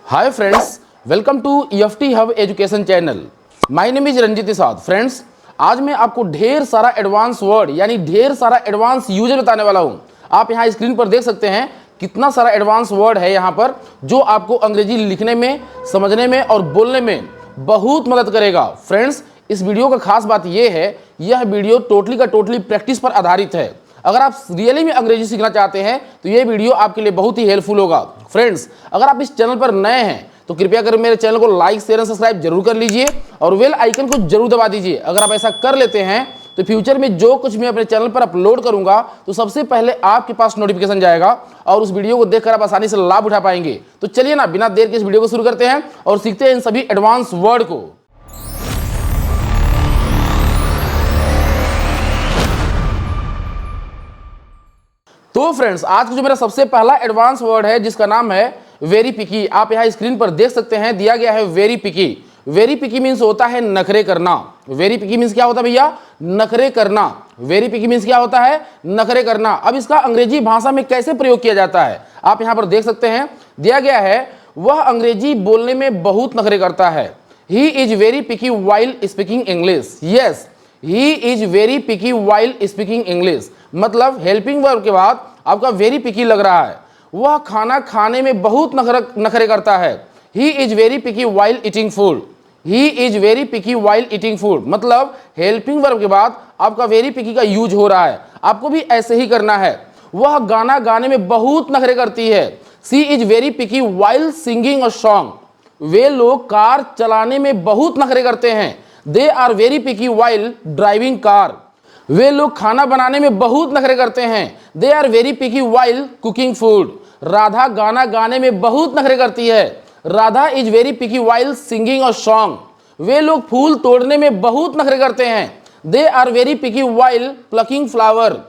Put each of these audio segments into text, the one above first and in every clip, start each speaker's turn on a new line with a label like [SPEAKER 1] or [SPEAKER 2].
[SPEAKER 1] Hi friends, welcome to EFT hub education channel. My name is Ranjit Isad. Friends, आज मैं आपको ढेर सारा एडवांस वर्ड यानी ढेर सारा एडवांस यूजर बताने वाला हूं। आप यहां स्क्रीन पर देख सकते हैं कितना सारा एडवांस वर्ड है यहां पर, जो आपको अंग्रेजी लिखने में, समझने में और बोलने में बहुत मदद करेगा। फ्रेंड्स, इस वीडियो का खास बात यह है, यह वीडियो टोटली का टोटली प्रैक्टिस पर आधारित है। अगर आप रियली में अंग्रेजी सीखना चाहते हैं तो ये वीडियो आपके लिए बहुत ही हेल्पफुल होगा। फ्रेंड्स, अगर आप इस चैनल पर नए हैं तो कृपया कर मेरे चैनल को लाइक, शेयर और सब्सक्राइब जरूर कर लीजिए और बेल आइकन को जरूर दबा दीजिए। अगर आप ऐसा कर लेते हैं तो फ्यूचर में जो कुछ मैं अपने चैनल पर अपलोड करूंगा तो सबसे पहले आपके पास नोटिफिकेशन जाएगा और उस वीडियो को देखकर आप आसानी से लाभ उठा पाएंगे। तो चलिए ना, बिना देर के इस वीडियो को शुरू करते हैं और सीखते हैं इन सभी एडवांस वर्ड को। तो फ्रेंड्स, आज का जो मेरा सबसे पहला एडवांस वर्ड है जिसका नाम है वेरी पिकी। आप यहाँ स्क्रीन पर देख सकते हैं, दिया गया है very picky. Very picky means होता है नखरे करना। वेरी पिकी मीन्स क्या होता है भैया? नखरे करना। वेरी पिकी मीन्स क्या होता है? नखरे करना। अब इसका अंग्रेजी भाषा में कैसे प्रयोग किया जाता है आप यहाँ पर देख सकते हैं, दिया गया है वह अंग्रेजी बोलने में बहुत नखरे करता है। He is very picky while speaking English. Yes, he is very picky while speaking English. मतलब हेल्पिंग वर्ब के बाद आपका वेरी पिकी लग रहा है। वह खाना खाने में बहुत नखरे करता है। He is very picky while eating food. He is very picky while eating food. मतलब हेल्पिंग वर्ब के बाद आपका वेरी पिकी का यूज हो रहा है। आपको भी ऐसे ही करना है। वह गाना गाने में बहुत नखरे करती है। She is very picky while singing a song. वे लोग कार चलाने में बहुत नखरे करते हैं। They are very picky while driving car. वे लोग खाना बनाने में बहुत नखरे करते हैं। They are very picky while cooking food. Radha गाना गाने में बहुत नखरे करती है। Radha is very picky while singing a song. वे लोग फूल तोड़ने में बहुत नखरे करते हैं। They are very picky while plucking flower.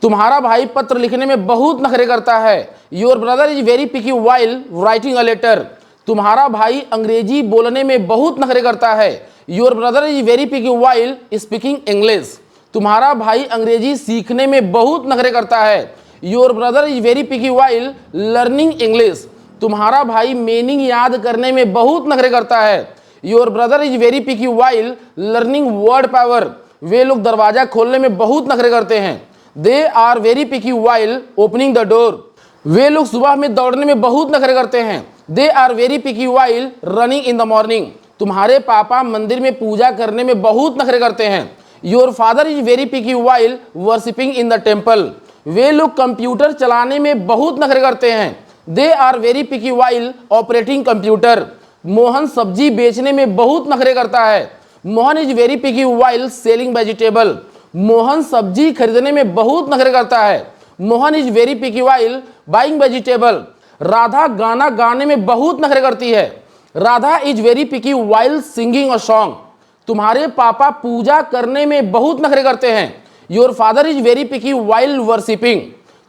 [SPEAKER 1] तुम्हारा भाई पत्र लिखने में बहुत नखरे करता है। Your brother is very picky while writing a letter. तुम्हारा भाई अंग्रेजी बोलने में बहुत नखरे करता है। Your brother is very picky while speaking English. तुम्हारा भाई अंग्रेजी सीखने में बहुत नखरे करता है। Your brother is very picky while learning English. तुम्हारा भाई मीनिंग याद करने में बहुत नखरे करता है। Your brother is very picky while learning word power. वे लोग दरवाजा खोलने में बहुत नखरे करते हैं। They are very picky while opening the door. वे लोग सुबह में दौड़ने में बहुत नखरे करते हैं। They are very picky while running in the morning. तुम्हारे पापा मंदिर में पूजा करने में बहुत नखरे करते हैं। Your father is very picky while worshipping in the temple. वे लोग कंप्यूटर चलाने में बहुत नखरे करते हैं। They are very picky while operating computer. Mohan सब्जी बेचने में बहुत नखरे करता है। Mohan is very picky while selling vegetable. Mohan सब्जी खरीदने में बहुत नखरे करता है। Mohan is very picky while buying vegetable. Radha गाना गाने में बहुत नखरे करती है। Radha is very picky while singing a song. तुम्हारे पापा पूजा करने में बहुत नखरे करते हैं। Your father is very picky while worshipping.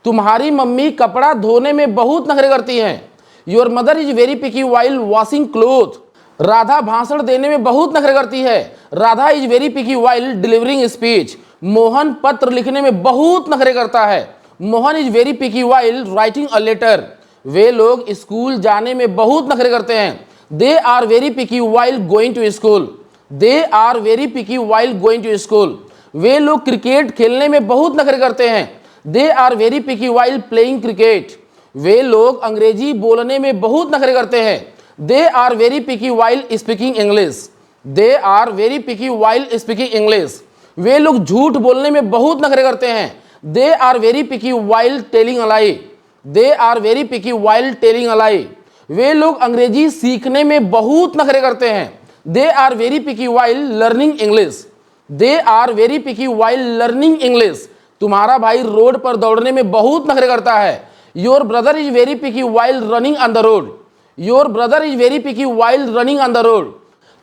[SPEAKER 1] तुम्हारी मम्मी कपड़ा धोने में बहुत नखरे करती हैं। Your mother is very picky while washing cloth. Radha भाषण देने में बहुत नखरे करती है। Radha is very picky while delivering speech. Mohan पत्र लिखने में बहुत नखरे करता है। Mohan is very picky while writing a letter. वे लोग स्कूल जाने में बहुत नखरे करते हैं। They are very picky while going to school. They are very picky while going to school. वे लोग क्रिकेट खेलने में बहुत नखरे करते हैं। They are very picky while playing cricket. वे लोग अंग्रेजी बोलने में बहुत नखरे करते हैं। They are very picky while speaking English. They are very picky while speaking English. वे लोग झूठ बोलने में बहुत नखरे करते हैं। They are very picky while telling a lie. They are very picky while telling a lie. वे लोग अंग्रेजी सीखने में बहुत नखरे करते हैं। They are very picky while learning English. They are very picky while learning English. तुम्हारा भाई रोड पर दौड़ने में बहुत नखरे करता है। Your brother is very picky while running on the road. Your brother is very picky while running on the road.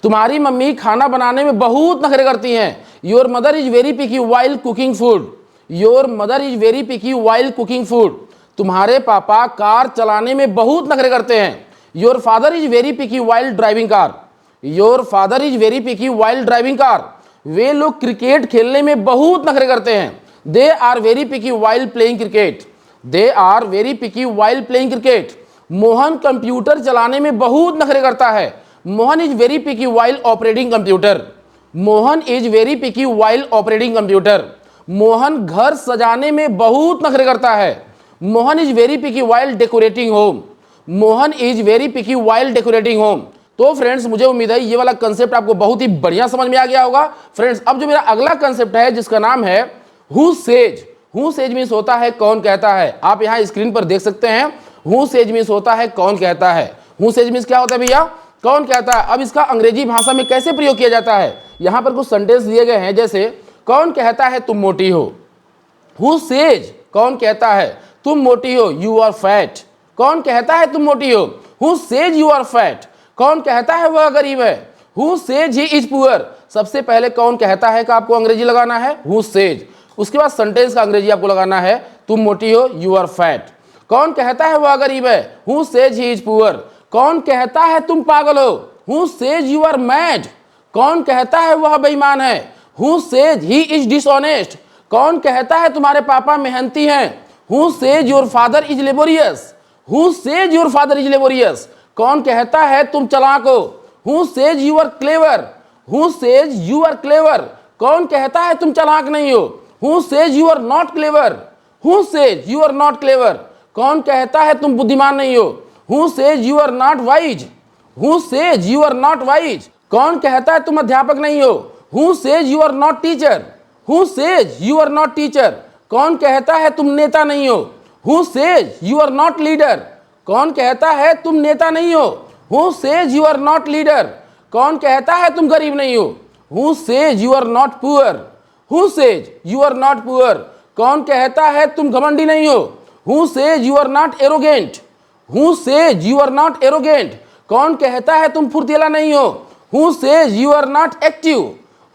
[SPEAKER 1] तुम्हारी मम्मी खाना बनाने में बहुत नखरे करती हैं। Your mother is very picky while cooking food. Your mother is very picky while cooking food. तुम्हारे पापा कार चलाने में बहुत नखरे करते हैं। Your father is very picky while driving car. Your father is very picky while driving car. वे लोग क्रिकेट खेलने में बहुत नखरे करते हैं। They are very picky while playing cricket. They are very picky while playing cricket. Mohan computer चलाने में बहुत नखरे करता है। Mohan is very picky while operating computer. Mohan is very picky while operating computer. Mohan घर सजाने में बहुत नखरे करता है। Mohan is very picky while decorating home. Mohan is very picky while decorating home. तो फ्रेंड्स मुझे उम्मीद है ये वाला कंसेप्ट आपको बहुत ही बढ़िया समझ में आ गया होगा। फ्रेंड्स अब जो मेरा अगला कंसेप्ट है जिसका नाम है who says. Who says means होता है कौन कहता है। आप यहाँ स्क्रीन पर देख सकते हैं हु सेज मीन्स होता है कौन कहता है। हु सेज मीन्स क्या होता है भैया, कौन कहता है। अब इसका अंग्रेजी भाषा में कैसे प्रयोग किया जाता है, यहाँ पर कुछ सेंटेंस दिए गए हैं, जैसे कौन कहता है तुम मोटी हो। हु सेज कौन कहता है तुम मोटी हो, यू आर फैट। कौन कहता है तुम मोटी हो, who says you are fat. कौन कहता है वह गरीब है, who says he is poor. सबसे पहले कौन कहता है का आपको अंग्रेजी लगाना है हु सेज। उसके बाद सेंटेंस का अंग्रेजी आपको लगाना है तुम मोटी हो, यू आर फैट। कौन कहता है वह गरीब है, who says he is poor. कौन कहता है तुम पागल हो, who says you are mad. कौन कहता है वह बेईमान है, who says he is dishonest. कौन कहता है तुम्हारे पापा मेहनती हैं, who says your father is laborious. Who says your father is laborious. कौन कहता है तुम चालाक हो, who says you are clever. Who says you are clever. कौन कहता है तुम चालाक नहीं हो, who says you are not clever. Who says you are not clever. कौन कहता है तुम बुद्धिमान नहीं हो, who says you are not wise. Who says you are not wise. कौन कहता है तुम अध्यापक नहीं हो, who says you are not teacher. Who says you are not teacher. कौन कहता है तुम नेता नहीं हो, who says you are not leader. कौन कहता है तुम नेता नहीं हो, who says you are not leader. कौन कहता है तुम गरीब नहीं हो, who says you are not poor. Who says you are not poor. कौन कहता है तुम घमंडी नहीं हो, who says you are not arrogant. Who says you are not arrogant. कौन कहता है तुम फुर्तीला नहीं हो, who says you are not active.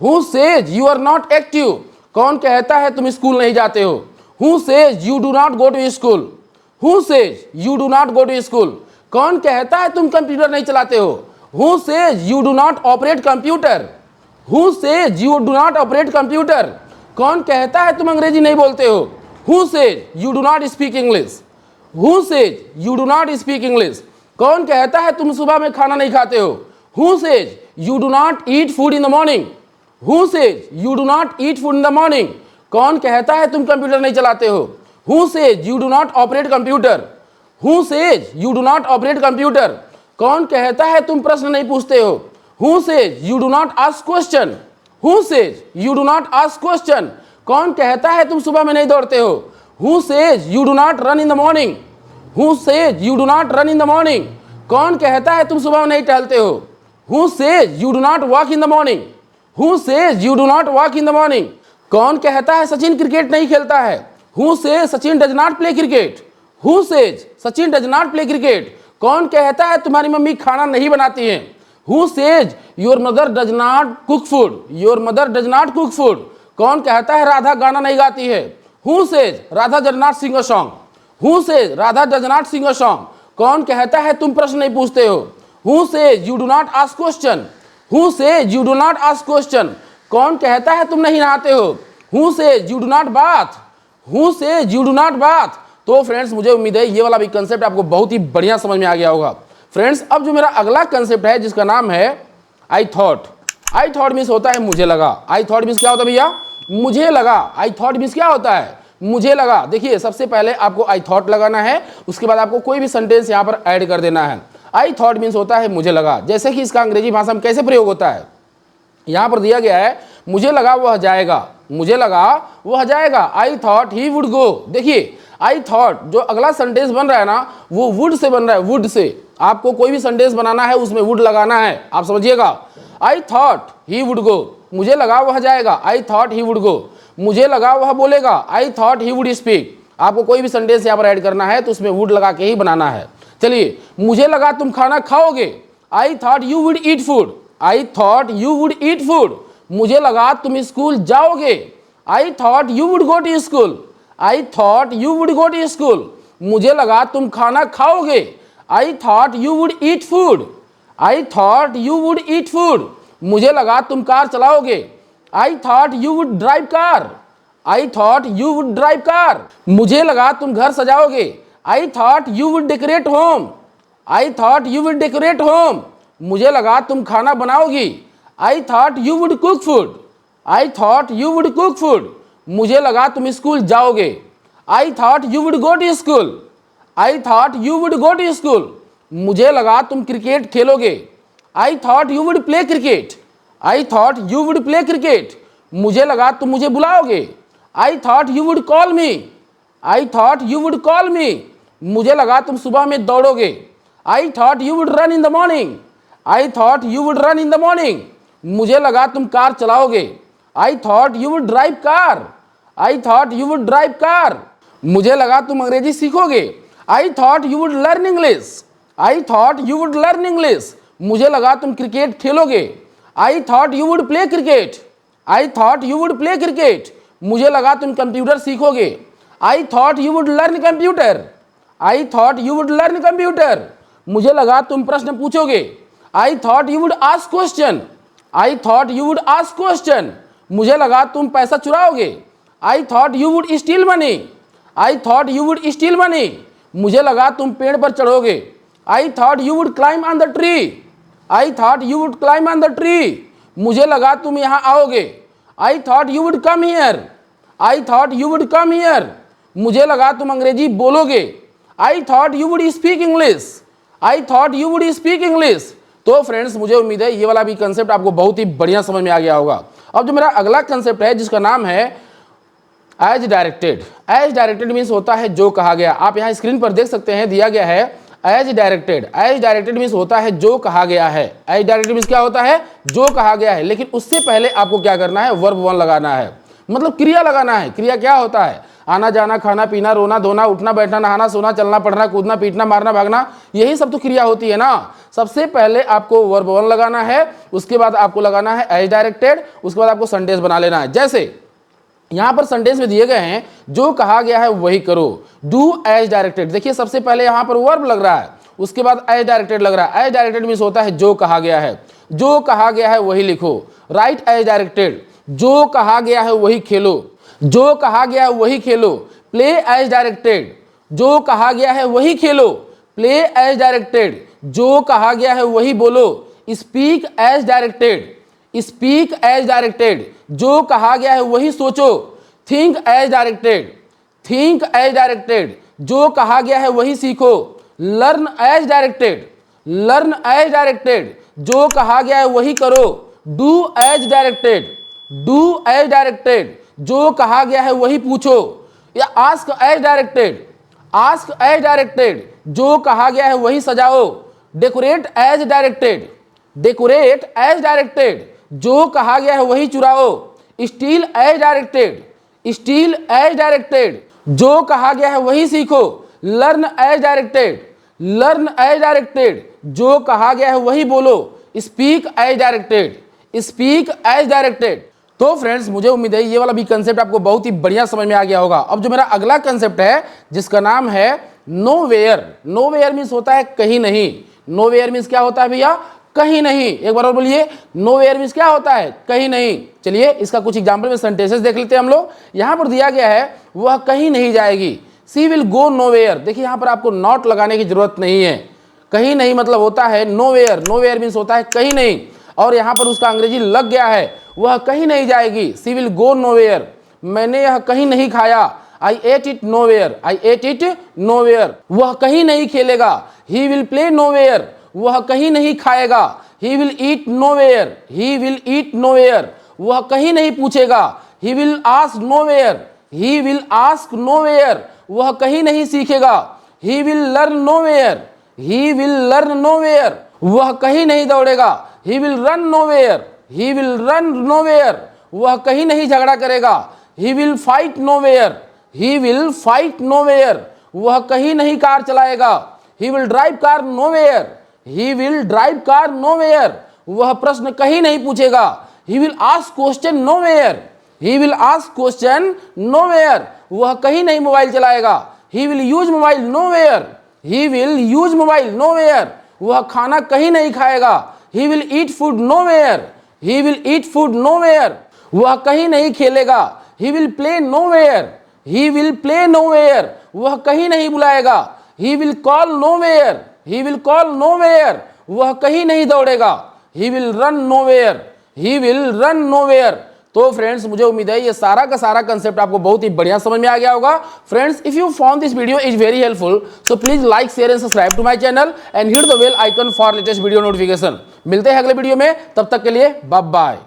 [SPEAKER 1] Who says you are not active. कौन कहता है तुम स्कूल नहीं जाते हो, who says you do not go to school. Who says you do not go to school. कौन कहता है तुम कंप्यूटर नहीं चलाते हो, who says you do not operate computer. Who says you do not operate computer. कौन कहता है तुम अंग्रेजी नहीं बोलते हो, who says you do not speak English. Who says you do not speak English. कौन कहता है तुम सुबह में खाना नहीं खाते हो, who says you do not eat food in the morning. Who says you do not eat food in the morning. कौन कहता है तुम कंप्यूटर नहीं चलाते हो, who says you do not operate computer. Who says you do not operate computer. कौन कहता है तुम प्रश्न नहीं पूछते हो, who says you do not ask question. Who says you do not ask question. कौन कहता है तुम सुबह में नहीं दौड़ते हो, who says you do not run in the morning. Who says you do not run in the morning. कौन कहता है तुम सुबह में नहीं टहलते हो, who says you do not walk in the morning. Who says you do not walk in the morning. कौन कहता है सचिन क्रिकेट नहीं खेलता है, who says Sachin does not play cricket. Who says Sachin does not play cricket. कौन कहता है तुम्हारी मम्मी खाना नहीं बनाती है, who says your mother does not cook food. Your mother does not cook food. कौन कहता है राधा गाना नहीं गाती है, who says Radha does not sing a song. Who says Radha does not sing a song. कौन कहता है तुम प्रश्न नहीं पूछते हो, who says you do not ask question. Who says you do not ask question. कौन कहता है तुम नहीं नहाते हो, who says you do not bath. Who says you do not bath. तो फ्रेंड्स मुझे उम्मीद है ये वाला भी कंसेप्ट आपको बहुत ही बढ़िया समझ में आ गया होगा। फ्रेंड्स अब जो मेरा अगला कंसेप्ट है जिसका नाम है I thought. I thought means होता है मुझे लगा। आई थॉट मीन्स क्या होता है भैया, मुझे लगा। आई थॉट मीन्स क्या होता है, मुझे लगा। देखिए सबसे पहले आपको आई थॉट लगाना है, उसके बाद आपको कोई भी सेंटेंस यहाँ पर ऐड कर देना है। आई थॉट मीन्स होता है मुझे लगा। जैसे कि इसका अंग्रेजी भाषा में कैसे प्रयोग होता है, यहाँ पर दिया गया है मुझे लगा वह जाएगा। मुझे लगा वह जाएगा। I thought he would go. देखिए आई थॉट जो अगला सेंटेंस बन रहा है ना वो वुड से बन रहा है, वुड से। आपको कोई भी सेंटेंस बनाना है उसमें वुड लगाना है, आप समझिएगा। I thought he would go, मुझे लगा वह जाएगा। I thought he would go, मुझे लगा वह बोलेगा। I thought he would speak. आपको कोई भी सेंटेंस यहाँ पर ऐड करना है तो उसमें वुड लगा के ही बनाना है। चलिए, मुझे लगा तुम खाना खाओगे। I thought you would eat food. I thought you would eat food. मुझे लगा तुम स्कूल जाओगे। I thought you would go to school. I thought you would go to school. मुझे लगा तुम खाना खाओगे। I thought you would eat food. I thought you would eat food. मुझे लगा तुम कार चलाओगे। I thought you would drive car. I thought you would drive car. मुझे लगा तुम घर सजाओगे। I thought you would decorate home. I thought you would decorate home, मुझे लगा तुम खाना बनाओगी। I thought you would cook food, I thought you would cook food, मुझे लगा तुम स्कूल जाओगे। I thought you would go to school, I thought you would go to school, मुझे लगा तुम क्रिकेट खेलोगे। I thought you would play cricket, I thought you would play cricket, मुझे लगा तुम मुझे बुलाओगे। I thought you would call me, I thought you would call me, मुझे लगा तुम सुबह में दौड़ोगे। I thought you would run in the morning, I thought you would run in the morning, मुझे लगा तुम कार चलाओगे। I thought you would drive car, I thought you would drive car, मुझे लगा तुम अंग्रेजी सीखोगे। I thought you would learn English, I thought you would learn English, मुझे लगा तुम क्रिकेट खेलोगे। I thought you would play cricket, I thought you would play cricket, मुझे लगा तुम कंप्यूटर सीखोगे। I thought you would learn computer, I thought you would learn computer, मुझे लगा तुम प्रश्न पूछोगे। I thought you would ask question, I thought you would ask question, मुझे लगा तुम पैसा चुराओगे। I thought you would steal money, I thought you would steal money, मुझे लगा तुम पेड़ पर चढ़ोगे। I thought you would climb on the tree, I thought you would climb on the tree, मुझे लगा तुम यहाँ आओगे। I thought you would come here, I thought you would come here, मुझे लगा तुम अंग्रेजी बोलोगे। I thought you would speak English, I thought you would speak English. तो फ्रेंड्स मुझे उम्मीद है ये वाला भी कंसेप्ट आपको बहुत ही बढ़िया समझ में आ गया होगा। अब जो मेरा अगला कंसेप्ट है जिसका नाम है as directed. As directed means होता है जो कहा गया। आप यहाँ स्क्रीन पर देख सकते हैं दिया गया है as directed. As directed means होता है जो कहा गया है। एज डायरेक्टेड मीन्स क्या होता है? जो कहा गया है। लेकिन उससे पहले आपको क्या करना है? वर्ब वन लगाना है, मतलब क्रिया लगाना है। क्रिया क्या होता है? आना जाना, खाना पीना, रोना धोना, उठना बैठना, नहाना सोना, चलना पढ़ना, कूदना पीटना, मारना भागना, यही सब तो क्रिया होती है ना। सबसे पहले आपको वर्ब वन लगाना है, उसके बाद आपको लगाना है एज डायरेक्टेड, उसके बाद आपको सेंटेंस बना लेना है। जैसे यहाँ पर सेंटेंस में दिए गए हैं जो कहा गया है वही करो, डू एज डायरेक्टेड। देखिए सबसे पहले यहाँ पर वर्ब लग रहा है, उसके बाद एज डायरेक्टेड लग रहा है। एज डायरेक्टेड मीन्स होता है जो कहा गया है, जो कहा गया है वही लिखो। राइट एज डायरेक्टेड, जो कहा गया है वही खेलो, जो कहा गया है वही खेलो। प्ले एज डायरेक्टेड, जो कहा गया है वही खेलो। प्ले एज डायरेक्टेड, जो कहा गया है वही बोलो। Speak as directed, speak as directed, जो कहा गया है वही सोचो। Think as directed, think as directed, जो कहा गया है वही सीखो। Learn as directed, learn as directed, जो कहा गया है वही करो। Do as directed, do as directed, जो कहा गया है वही पूछो। या ask as directed, ask as directed, जो कहा गया है वही सजाओ। Decorate as directed, decorate as directed, जो कहा गया है वही चुराओ। Steal as directed, steal as directed, जो कहा गया है वही सीखो। Learn as directed, learn as directed, जो कहा गया है वही बोलो। Speak as directed, speak as directed. तो फ्रेंड्स मुझे उम्मीद है ये वाला भी कंसेप्ट आपको बहुत ही बढ़िया समझ में आ गया होगा। अब जो मेरा अगला कंसेप्ट है जिसका नाम है नोवेयर। नोवेयर मीन्स होता है कहीं नहीं। नोवेयर मीन्स क्या होता है भैया? कहीं नहीं। एक बार और बोलिए, नोवेयर मीन्स क्या होता है? कहीं नहीं। चलिए इसका कुछ एग्जांपल में सेंटेंसेस देख लेते हैं हम लोग। यहाँ पर दिया गया है वह कहीं नहीं जाएगी, सी विल गो नोवेयर। देखिए यहाँ पर आपको नॉट लगाने की जरूरत नहीं है। कहीं नहीं मतलब होता है नोवेयर। नोवेयर मीन्स होता है कहीं नहीं, और यहाँ पर उसका अंग्रेजी लग गया है, वह कहीं नहीं जाएगी। सी विल गो नोवेयर, मैंने यह कहीं नहीं खाया। I ate it nowhere, I ate it nowhere. वह कहीं नहीं खेलेगा, ही विल प्ले नोवेयर, वह कहीं नहीं खाएगा। He will eat nowhere, he will eat nowhere. वह कहीं नहीं पूछेगा, he will ask nowhere, he will ask nowhere. वह कहीं नहीं सीखेगा, he will learn nowhere, he will learn nowhere. वह कहीं नहीं दौड़ेगा, he will run nowhere, he will run nowhere. वह कहीं नहीं झगड़ा करेगा, he will fight nowhere, he will fight nowhere. वह कहीं नहीं कार चलाएगा, he will drive car nowhere, he will drive car nowhere. वह प्रश्न कहीं नहीं पूछेगा, he will ask question nowhere, he will ask question nowhere. वह कहीं नहीं मोबाइल चलाएगा, he will use mobile nowhere, he will use mobile nowhere. वह खाना कहीं नहीं खाएगा, he will eat food nowhere, he will eat food nowhere. वह कहीं नहीं खेलेगा, he will play nowhere, he will play nowhere. वह कहीं नहीं बुलाएगा, ही will call nowhere, he will call nowhere, वह कहीं नहीं दौड़ेगा। He will run nowhere, he will run nowhere. तो फ्रेंड्स मुझे उम्मीद है ये सारा का सारा कंसेप्ट आपको बहुत ही बढ़िया समझ में आ गया होगा। Friends if you found this video is very helpful so please like share and subscribe to my channel and hit the bell icon for latest video notification. मिलते हैं अगले वीडियो में, तब तक के लिए बाय बाय।